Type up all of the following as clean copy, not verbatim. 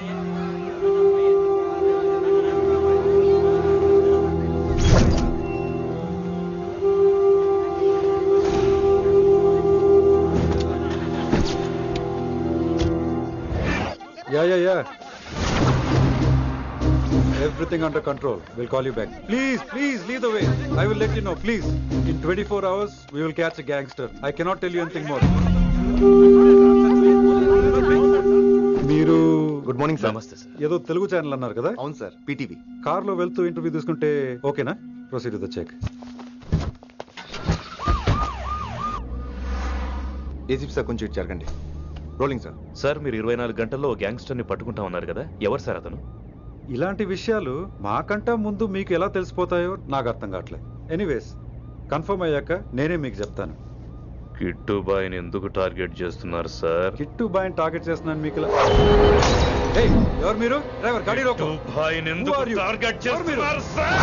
Yeah. Everything under control. We'll call you back. Please, lead the way. I will let you know, please. In 24 hours, we will catch a gangster. I cannot tell you anything more. మీరు good morning sir. నమస్తే sir. ఏదో Telugu channel అన్నారు కదా? అవును sir, PTV. కార్లో వెళ్తూ interview తీసుకుంటే ఓకేనా? Proceed with the check. ACP sir కొంచెం జరగండి. Rolling sir. సార్ మీరు 24 గంటల్లో గ్యాంగ్స్టర్ని పట్టుకుంటా ఉన్నారు కదా, ఎవరు సార్ అతను? ఇలాంటి విషయాలు మాకంటా ముందు మీకు ఎలా తెలిసిపోతాయో నాకు అర్థం కావట్లేదు. ఎనీవేస్, కన్ఫర్మ్ అయ్యాక నేనే మీకు చెప్తాను. కిట్టు బాయ్ని ఎందుకు టార్గెట్ చేస్తున్నారు సార్? కిట్టు బాయ్ని టార్గెట్ చేస్తున్నాను మీకు. ఎవరు మీరు? డ్రైవర్ గాడి రోకో. కిట్టు బాయ్ని ఎందుకు టార్గెట్ చేస్తున్నారు సార్?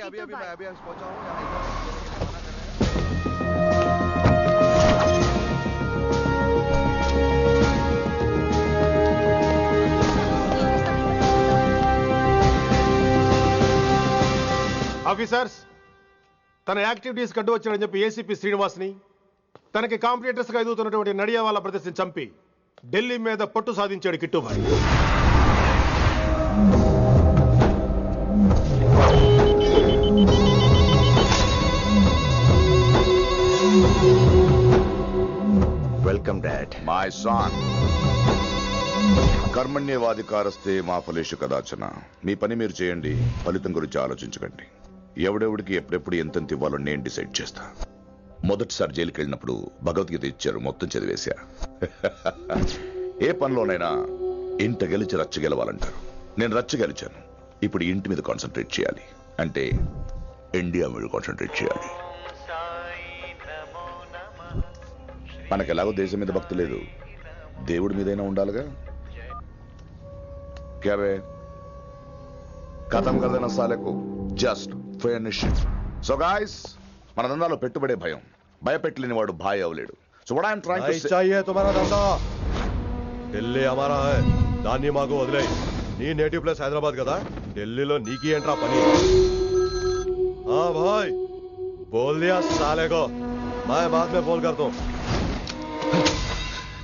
अभी मैं पहुंचा हूं। ఆఫీసర్స్, తన యాక్టివిటీస్ కడ్డు వచ్చాడని చెప్పి ఏసీపీ శ్రీనివాస్ని తనకి కాంపిటీటర్స్ గా ఎదుగుతున్నటువంటి నడియా వాళ్ళ ప్రదర్శన చంపి ఢిల్లీ మీద పట్టు సాధించాడు Kittubhai. Welcome dad. My son, కర్మణ్యేవాధికారస్తే మా ఫలేషు కదాచన. మీ పని మీరు చేయండి, ఫలితం గురించి ఆలోచించకండి. ఎవడెవడికి ఎప్పుడెప్పుడు ఎంతెంత ఇవ్వాలో నేను డిసైడ్ చేస్తా. మొదటిసారి జైలుకి వెళ్ళినప్పుడు భగవద్గీత ఇచ్చారు, మొత్తం చదివేశా. ఏ పనిలోనైనా ఇంట గెలిచి రచ్చ గెలవాలంటారు. నేను రచ్చ గెలిచాను. ఇప్పుడు ఇంటి మీద కాన్సన్ట్రేట్ చేయాలి, అంటే ఇండియా మీద కాన్సన్ట్రేట్ చేయాలి. మనకు ఎలాగో దేశం మీద భక్తి లేదు, దేవుడి మీదైనా ఉండాలిగా. క్యాబే ఖతం కదన సాలకు జస్ట్ ఫినిష్. సో గాయ్స్, మన దందాలో పెట్టుబడే భయం. భయపెట్టలేని వాడు భాయ్ అవలేడు. So what I am trying to say, चाहिए तुम्हारा धंधा, ఢిల్లీ हमारा है, దాన్ని మాకు వదిలే. నీ నేటివ్ ప్లేస్ హైదరాబాద్ కదా, ఢిల్లీలో నీకి ఏంట్రా పని? हाँ भाई, बोल दिया साले को, मैं बाद में फोन करता हूँ.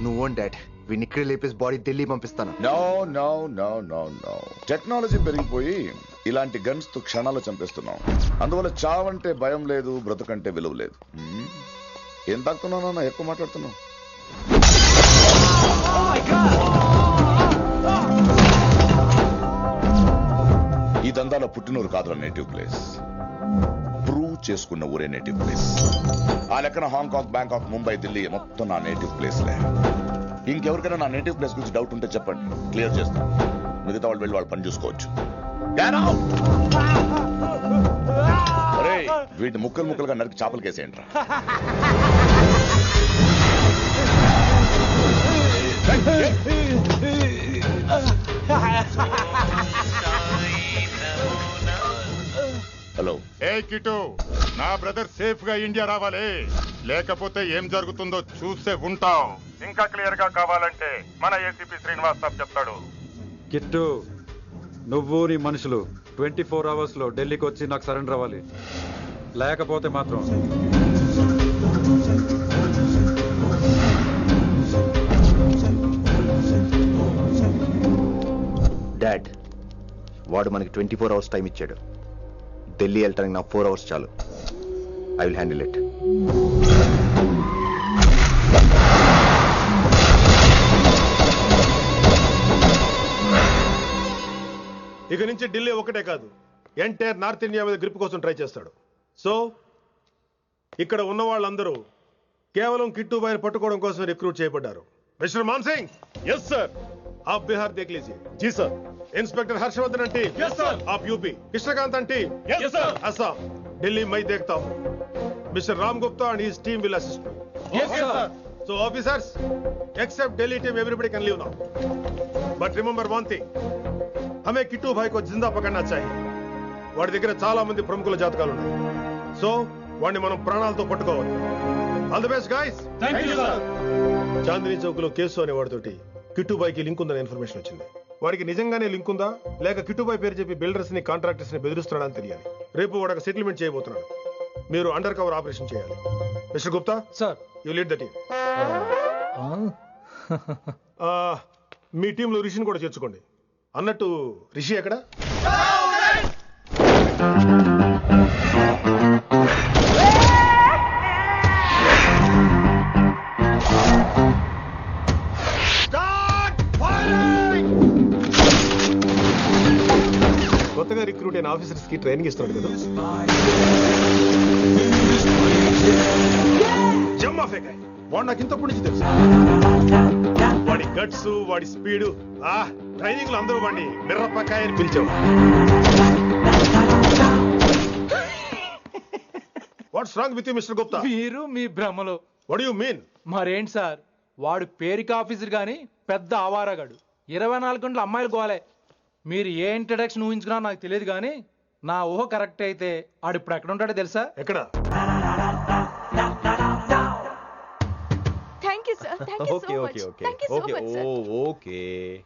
నువ్వు డాడ్, వీడిని ఇక్కడ లేపేసి బాడీ ఢిల్లీ పంపిస్తాను. No no no no no. Technology పెరిగిపోయి ఇలాంటి గన్స్ తో క్షణాలు చంపేస్తున్నాం. అందువల్ల చావంటే భయం లేదు, బ్రతుకంటే విలువ లేదు. ఏం తాకుతున్నావు నాన్న, ఎక్కువ మాట్లాడుతున్నావు. ఈ దందాలో పుట్టినూరు కాదురా నేటివ్ ప్లేస్, ప్రూవ్ చేసుకున్న ఊరే నేటివ్ ప్లేస్. ఆ లెక్కన హాంకాంగ్, బ్యాంకాక్, ముంబై, ఢిల్లీ మొత్తం నా నేటివ్ ప్లేస్లే. ఇంకెవరికైనా నా నేటివ్ ప్లేస్ గురించి డౌట్ ఉంటే చెప్పండి, క్లియర్ చేస్తాను. మిగతా వాళ్ళు వెళ్ళి వాళ్ళు పని చూసుకోవచ్చు. అరే, వీటిని ముక్కలు ముక్కలుగా నరికి చేపలు కేసేయండి. హలో. ఏ కిటు, నా బ్రదర్ సేఫ్ గా ఇండియా రావాలి, లేకపోతే ఏం జరుగుతుందో చూసే ఉంటాం. ఇంకా క్లియర్ గా కావాలంటే మన ఏసీపీ శ్రీనివాస్ సాబ్ చెప్తాడు. కిట్టు, నువ్వు నీ మనుషులు 24 అవర్స్ లో ఢిల్లీకి వచ్చి నాకు సరెండర్ అవ్వాలి. లేకపోతే మాత్రం డాడ్, వాడు మనకి 24 అవర్స్ టైం ఇచ్చాడు. ఢిల్లీ వెళ్ళటానికి నాకు 4 అవర్స్ చాలు. I will handle it. ఇక నుంచి ఢిల్లీ ఒకటే కాదు, ఎంటైర్ నార్త్ ఇండియా మీద గ్రిప్ కోసం ట్రై చేస్తాడు. సో ఇక్కడ ఉన్న వాళ్ళందరూ కేవలం కిట్టుబాయిని పట్టుకోవడం కోసం రిక్రూట్ చేయబడ్డారు. Mister Man Singh, yes sir. आप बिहार देख लीजिए. జీ sir. Inspector Harshvardhan aunty, Yes, sir. आप UP. Krishnakant aunty, Yes, sir. Assam. Delhi मैं देखता हूँ. Mister Ram Gupta and his team will assist me. Yes, sir. So officers, except Delhi team, everybody can leave now. But remember one thing, हमें किट्टू भाई को जिंदा पकड़ना चाहिए. వాడి దగ్గర చాలా మంది ప్రముఖుల జాతకాలు ఉన్నాయి. సో వాడిని మనం ప్రాణాలతో పట్టుకోవాలి. All the best guys. Thank you sir. Chandni Chowk లో కేసు అనే వాడితోటి కిట్టుబాయికి లింక్ ఉందని ఇన్ఫర్మేషన్ వచ్చింది. వాడికి నిజంగానే లింక్ ఉందా లేక కిట్టుబాయి పేరు చెప్పి బిల్డర్స్ ని కాంట్రాక్టర్స్ ని బెదిరిస్తున్నాడని తెలియాలి. రేపు వాడు ఒక సెటిల్మెంట్ చేయబోతున్నాడు. మీరు అండర్ కవర్ ఆపరేషన్ చేయాలి. Mister Gupta sir. You lead the team. మీ టీంలో రిషిని కూడా చేర్చుకోండి. అన్నట్టు రిషి ఎక్కడ? కొత్తగా రిక్రూట్ అయిన ఆఫీసర్స్ కి ట్రైనింగ్ ఇస్తున్నాడు కదా. జమ్మా ఫేకాయ్. వాడు నాకు ఇంతప్పటి నుంచి తెలుసు. వాడి గట్స్, వాడి స్పీడు, ట్రైనింగ్ లో అందరూ వాడిని మిర్రపకాయ అని పిలిచేవాడు. What's wrong with you mister Gupta? మీరు మీ భ్రమలో. What you mean? మరేంటి సార్, వాడు పేరుకి ఆఫీసర్ గాని పెద్ద ఆవారగాడు. 24 గంటలు అమ్మాయిలు గోలే. మీరు ఏ ఇంట్రడక్షన్ ఊహించుకున్నా నాకు తెలియదు కానీ నా ఊహ కరెక్ట్ అయితే ఆడు ఇప్పుడు ఎక్కడ ఉంటాడో తెలుసా? ఎక్కడ?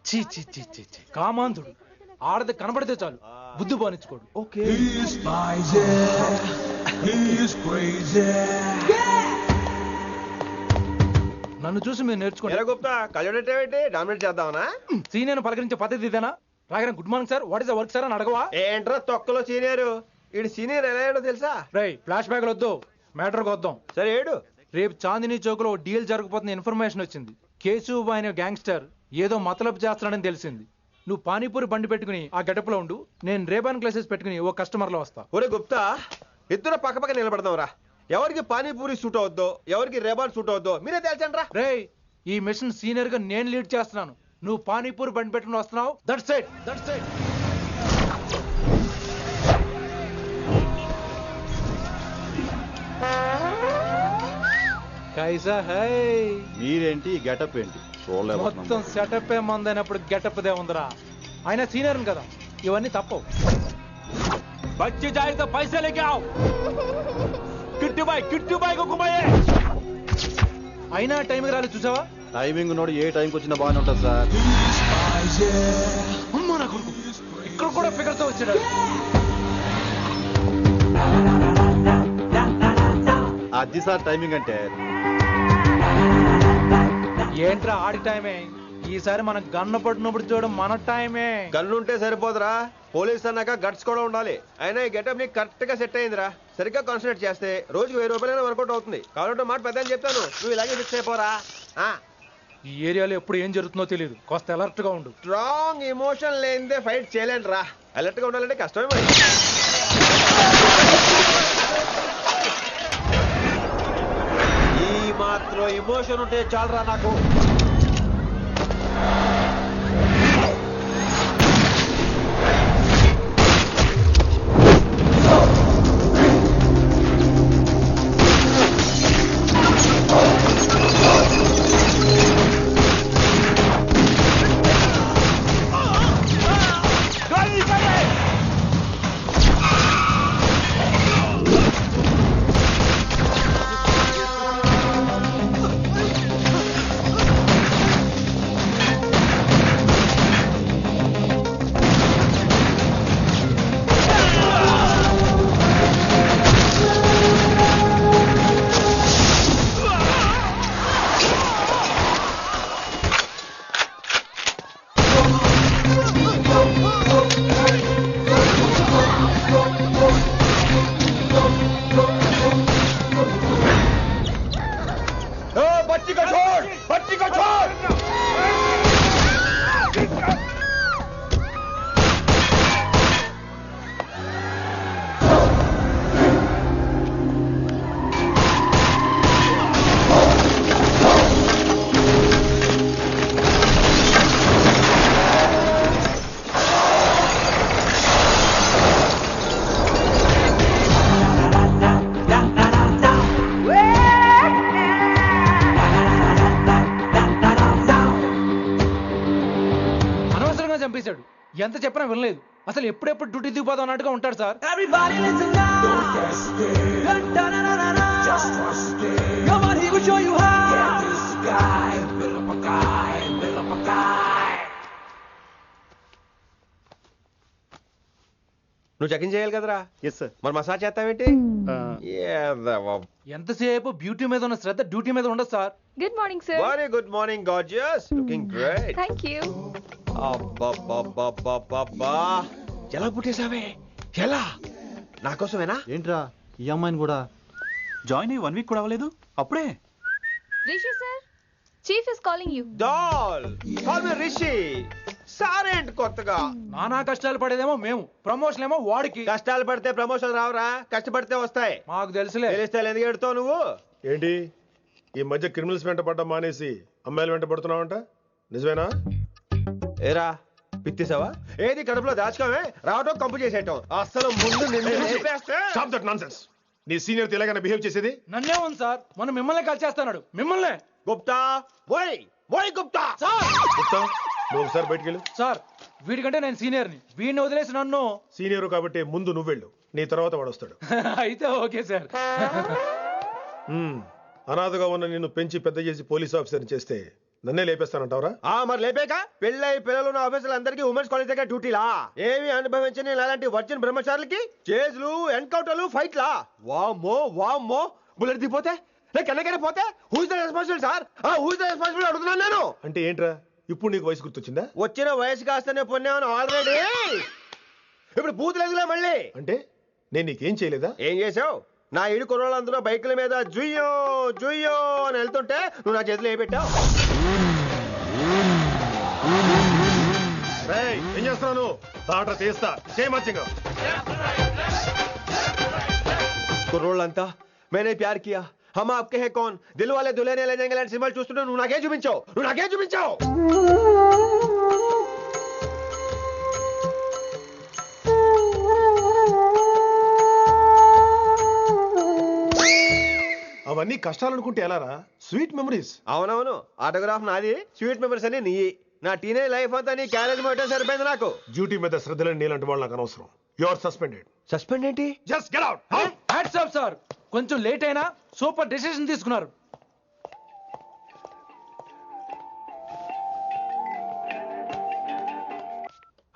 చీ చీ చీ చీ చీ. కామాంధుడు. ఆడది కనబడితే చాలు బుద్ధి బానించుకోడు. ఓకే. నన్ను చూసి మీరు నేర్చుకోండి. గుప్తా కళ్ళేంటి డామినేట్ చేద్దామనా? సీనియర్ పలకరించే పద్ధతి ఇదేనా? రాగానే good morning sir, what is the work sir అని అడగవా? ఏంట్రా తొక్కలో సీనియర్? ఈడు సీనియర్ ఎలా ఏడో తెలుసా? రై ఫ్లాష్ బ్యాక్ వద్దు, మ్యాటర్కి వద్దాం. సరే ఏడు. రేపు చాందినీ చౌక్ లో డీల్ జరగబోతున్న ఇన్ఫర్మేషన్ వచ్చింది. కేశూబాయ్ అనే గ్యాంగ్స్టర్ ఏదో మతలబు చేస్తున్నాడని తెలిసింది. నువ్వు పానీపూరి బండి పెట్టుకుని ఆ గడప లో ఉండు, నేను రేబాన్ గ్లాసెస్ పెట్టుకుని ఓ కస్టమర్ లో వస్తా. ఒరే గుప్తా, ఇద్దరు పక్క పక్క నిలబడదాం రా. ఎవరికి పానీపూరి సూట్ అవుద్దో, ఎవరికి రేబాన్ సూట్ అవుద్దో మీరే తేల్చండి రా. రే, ఈ మిషన్ సీనియర్ గా నేను లీడ్ చేస్తున్నాను. నువ్వు పానీపూరి బండి పెట్టుకుని వస్తున్నావు. That's it, that's it. కైసా హై? మీరేంటి గెటప్ ఏంటి? మొత్తం సెటప్ ఏ మందైనప్పుడు గెటప్ దే ఉందిరా. ఆయన సీనియర్ కదా, ఇవన్నీ తప్పవు. బచ్చి జాయితో పైసా లేకే ఆవ్. కిట్టుబాయ్ కుక్కుబాయే. అయినా టైంకి రాలేదు చూసావా? టైమింగ్ నోడు ఏ టైంకి వచ్చినా బాగానే ఉంటుంది సార్. అమ్మా నా కొడుకు, ఇక్కడ కూడా ఫిగర్ తో వచ్చాడు. అది సార్ టైమింగ్ అంటే. ఏంట్రా ఆడి టైమే? ఈసారి మనం గన్ను పట్టినప్పుడు చూడడం మన టైమే. గన్నుంటే సరిపోదురా, పోలీస్ అన్నాక గట్స్ కూడా ఉండాలి. అయినా ఈ గెటప్ నీకు కరెక్ట్ గా సెట్ అయిందిరా. సరిగ్గా కాన్సన్ట్రేట్ చేస్తే రోజుకి 1000 రూపాయలైనా వర్కౌట్ అవుతుంది. కాబట్టి మాట పెద్ద అని చెప్తాను, నువ్వు ఇలాగే ఫిక్స్ అయిపోరా. ఈ ఏరియాలో ఎప్పుడు ఏం జరుగుతుందో తెలియదు, కాస్త అలర్ట్ గా ఉండు. స్ట్రాంగ్ ఎమోషన్ లేనిదే ఫైట్ చేయలేండి రా. అలర్ట్ గా ఉండాలంటే కష్టమే మరి. ఈ మాత్రం ఎమోషన్ ఉంటే చాలరా నాకు. ఎంత చెప్పినా వినలేదు. అసలు ఎప్పుడెప్పుడు డ్యూటీ దిగిపోదాం అన్నట్టుగా ఉంటాడు సార్. నువ్వు చెకింగ్ చేయాలి కదరా? Yes sir. మరి మసాజ్ చేస్తావేంటి? ఎంతసేపు బ్యూటీ మీద ఉన్న శ్రద్ధ డ్యూటీ మీద ఉండదు sir. Good morning sir. Very good morning gorgeous, looking great. Thank you. అబ్బబ్బబ్బబ్బబ్బా, ఎలా పుట్టేశావే? ఎలా? నా కోసమేనా? ఏంట్రా ఈ అమ్మాయిని కూడా జాయిన్ అయ్యి 1 వీక్ కూడా అవ్వలేదు అప్పుడే? Rishi sir, chief is calling you. Doll call me Rishi. సారేంటి కొత్తగా? నానా కష్టాలు పడేదేమో మేము, ప్రమోషన్ ఏమో వాడికి. కష్టాలు పడితే ప్రమోషన్ రావురా, కష్టపడితే వస్తాయి. మాకు తెలుసులే. తెలిస్తే ఎందుకు ఎడుతావు నువ్వు? ఏంటి ఈ మధ్య క్రిమినల్స్ వెంట పడ్డం మానేసి అమ్మాయిలు వెంట పడుతున్నావంట, నిజమేనా? ఏరా పిత్తిసావా? ఏది కడుపులో దాచుకోవే, రావటం కంపు చేసేయటం. అసలు ముందు నిన్ను లేపేస్తే. Stop that nonsense. నీ సీనియర్ ఇలాగైనా బిహేవ్ చేసేది? నన్నే ఉంది సార్, మనం మిమ్మల్ని కాల్ చేస్తున్నాడు. మిమ్మల్ని. గుప్తా ఓయ్ ఓయ్ గుప్తా. గుప్తా, నువ్వు ఒకసారి బయటికి వెళ్ళు. సార్ వీడికంటే నేను సీనియర్ని, వీడిని వదిలేసి నన్ను. సీనియర్ కాబట్టి ముందు నువ్వు వెళ్ళు, నీ తర్వాత వాడు వస్తాడు. అయితే ఓకే సార్. అనాథగా ఉన్న నిన్ను పెంచి పెద్ద చేసి పోలీస్ ఆఫీసర్ని చేస్తే నన్నే లేపేస్తానంటావరా? మరి లేపాక పెళ్ళై పిల్లలు ఉన్న ఆఫీసులందరికీ ఉమెన్స్ కాలేజ్ దగ్గర డ్యూటీలా? ఏమి అనుభవించని అలాంటి వర్జిన్ బ్రహ్మచారులకి చేజ్లు, ఎన్కౌంటర్లు, ఫైట్లా? వామ్మో వామ్మో, బుల్లెట్ దిగిపోతే కన్నకైనా పోతే who is the responsible sir? Who is the responsible అడుగుతున్నాను నేను. అంటే ఏంట్రా ఇప్పుడు నీకు వయసు గుర్తొచ్చిందా? వచ్చిన వయసు కాస్తనే పొన్నాను ఆల్రెడీ. ఇప్పుడు బూతులు ఎదుగులే మళ్ళీ. అంటే నేను నీకేం చేయలేదా? ఏం చేసావు? నా ఇడు కుర్రోళ్ళందరూ బైకుల మీద జుయ్యో జుయ్యో అని వెళ్తుంటే నువ్వు నా చేతిలో ఏ పెట్టావు? ఏం చేస్తున్నాను? తాట తీస్తా చేయమచ్చంగా. కుర్రోళ్ళంతా मैंने प्यार किया, हम आपके हैं कौन, दिल वाले दुल्हने ले जाएंगे లాంటి సినిమాలు చూస్తుంటే నువ్వు నాకే చూపించావు. అవన్నీ కష్టాలనుకుంటే ఎలారా? Sweet memories. అవునవును, ఆటోగ్రాఫ్ నాది, స్వీట్ మెమరీస్ అని నీ. నా టీనేజ్ లైఫ్ అంతా నీ క్యారేజ్ మొట్టే సరిపోయింది నాకు. డ్యూటీ మీద శ్రద్ధలేని నీలాంటి వాళ్ళు నాకు అనవసరం. You are suspended. సస్పెండ్ ఏంటి? Just get out. Hats off sir, కొంచెం లేట్ అయినా సూపర్ డెసిషన్ తీసుకున్నారు.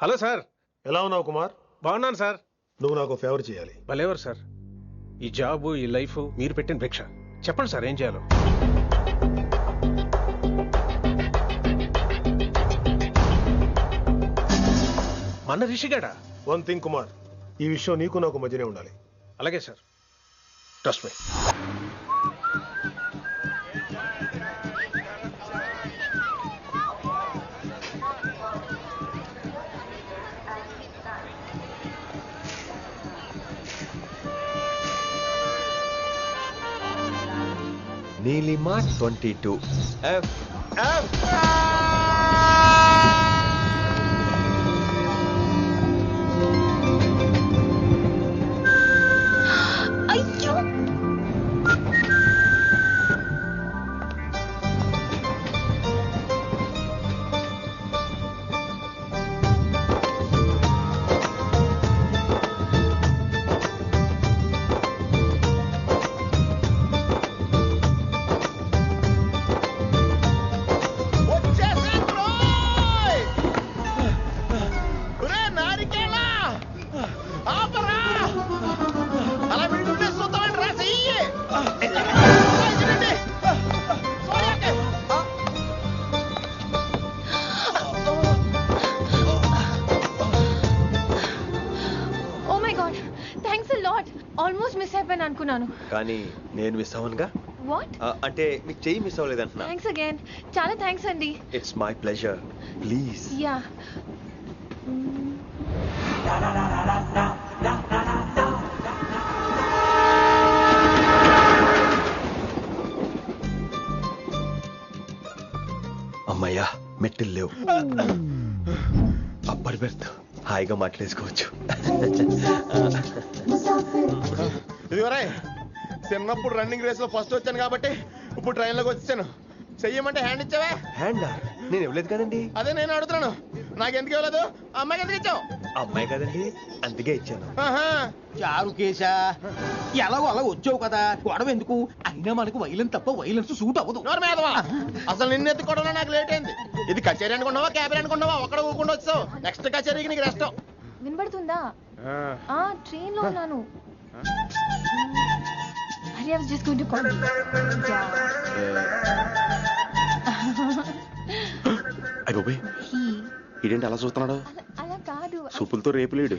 Hello sir. ఎలా ఉన్నావు కుమార్? బాగున్నాను సార్. నువ్వు నాకు ఫేవర్ చేయాలి. భలేవారు సార్. ఈ జాబు, ఈ లైఫ్ మీరు పెట్టిన భిక్ష. చెప్పండి సార్ ఏం చేయాలో. మన రిషిగాడా? వన్ థింగ్ కుమార్, ఈ విషయం నీకు నాకు మధ్యనే ఉండాలి. అలాగే sir, trust me. Neelima 22 F. అయ్యో, ఆల్మోస్ట్ మిస్ అయిపోయాను అనుకున్నాను. కానీ నేను మిస్ అవ్వనుగా. వాట్? అంటే మీకు చెయ్యి మిస్ అవ్వలేదంటున్నా. థ్యాంక్స్ అగైన్, చాలా థ్యాంక్స్ అండి. It's my pleasure, please. Yeah. అమ్మయ్యా, మెట్టులు లేవు. అప్పర్ బెర్త్, హాయిగా మాట్లాడేసుకోవచ్చు. ఇదివరే చిన్నప్పుడు రన్నింగ్ రేస్ లో ఫస్ట్ వచ్చాను కాబట్టి ఇప్పుడు ట్రైన్ లోకి వచ్చాను. చెయ్యమంటే హ్యాండ్ ఇచ్చావే. హ్యాండ్ నేను ఇవ్వలేదు కదండి. అదే నేను అడుగుతున్నాను. నాకెందుకు ఇవ్వలేదు అమ్మాయికి ఎందుకు ఇచ్చావు? అమ్మాయి కదండి అందుకే ఇచ్చాను. చారు కేశా ఎలాగో అలా వచ్చావు కదా గొడవ ఎందుకు? అయినా మనకు వైలెన్స్ తప్ప వైలెన్స్ సూట్ అవ్వదు. అసలు నిన్ను ఎత్తుకోవడం నాకు లేట్ అయింది. ఇది కచేరీ అనుకున్నావా క్యాబిన్ అనుకున్నావా? ఒక్కడ ఊకుండా వచ్చావు. నెక్స్ట్ కచేరీకి నీకు రెస్ట్. వినబడుతుందా? ట్రైన్ లో ఉన్నాను. I was just going to call you. అయ్యో ఇదేంటి అలా చూస్తున్నాడు? అలా కాదు. సూపులతో రేపు లేడు.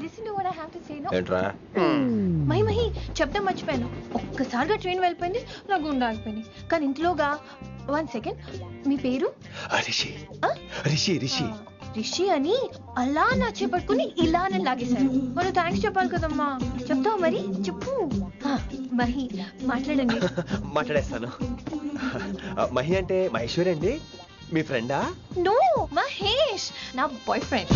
Listen to what I have to say, no? ఏంట్రా? మహి చెప్తా మర్చిపోయాను. ఒక్కసారిగా ట్రైన్ వెళ్ళిపోయింది, నా గుండె ఆగిపోయింది. కానీ ఇంట్లోగా 1 second, మీ పేరు? రిషి. రిషి రిషి రిషి అని అలా నా చేపట్టుకుని ఇలా నేను లాగేశాను. మరి థ్యాంక్స్ చెప్పాలి కదమ్మా. చెప్తావు మరి? చెప్పు. మహి మాట్లాడండి. మాట్లాడేస్తాను. మహి అంటే మహేశ్వరి అండి, మీ ఫ్రెండా? నో, మహేష్ నా బాయ్ ఫ్రెండ్.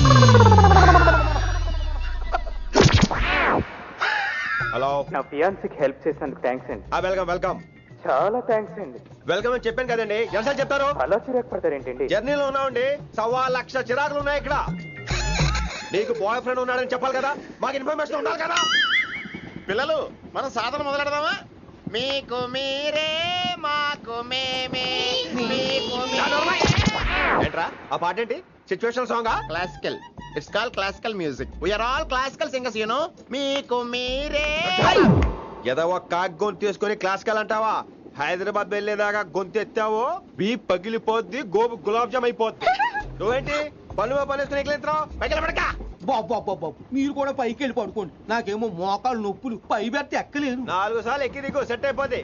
హలో. నా ఫియాన్సీకి హెల్ప్ చేసినందుకు థ్యాంక్స్ అండి. Welcome welcome. చాలా థ్యాంక్స్ అండి. వెల్కమ్ అని చెప్పాను కదండి, ఎన్నిసార్లు చెప్తారు? అలా చిరాకు పడతారేంటండి? జర్నీలో ఉన్నామండి, 1,00,000 చిరాకులు ఉన్నాయి ఇక్కడ. నీకు బాయ్ ఫ్రెండ్ ఉన్నాడని చెప్పాలి కదా, మాకు ఇన్ఫర్మేషన్ ఉండాలి కదా. పిల్లలు మనం సాధన మొదలెడదామా? మీకు మీరే మాకు మేమే. ఏంట్రా ఆ పాట ఏంటి? సిచ్యువేషన్ సాంగా? Classical. It's call classical music. We are all classical singers you know. మీకు మీరే. ఏదో ఒక కాక్ గొంతు తీసుకొని క్లాసికల్ అంటావా? హైదరాబాద్ వెళ్ళేదాకా గొంతు ఎత్తావో బీ పగిలిపోద్ది, గోబు గులాబ్ జామ్ అయిపోద్ది. నువ్వేంటి పనులు పనేసుకుని ఎక్కలేంటావు? పైకి పడక. బాబు మీరు కూడా పైకి వెళ్ళి పడుకోండి. నాకేమో మోకాలు నొప్పులు, పై బెర్త ఎక్కలేను. 4 సార్లు ఎక్కి దిగు, సెట్ అయిపోద్ది.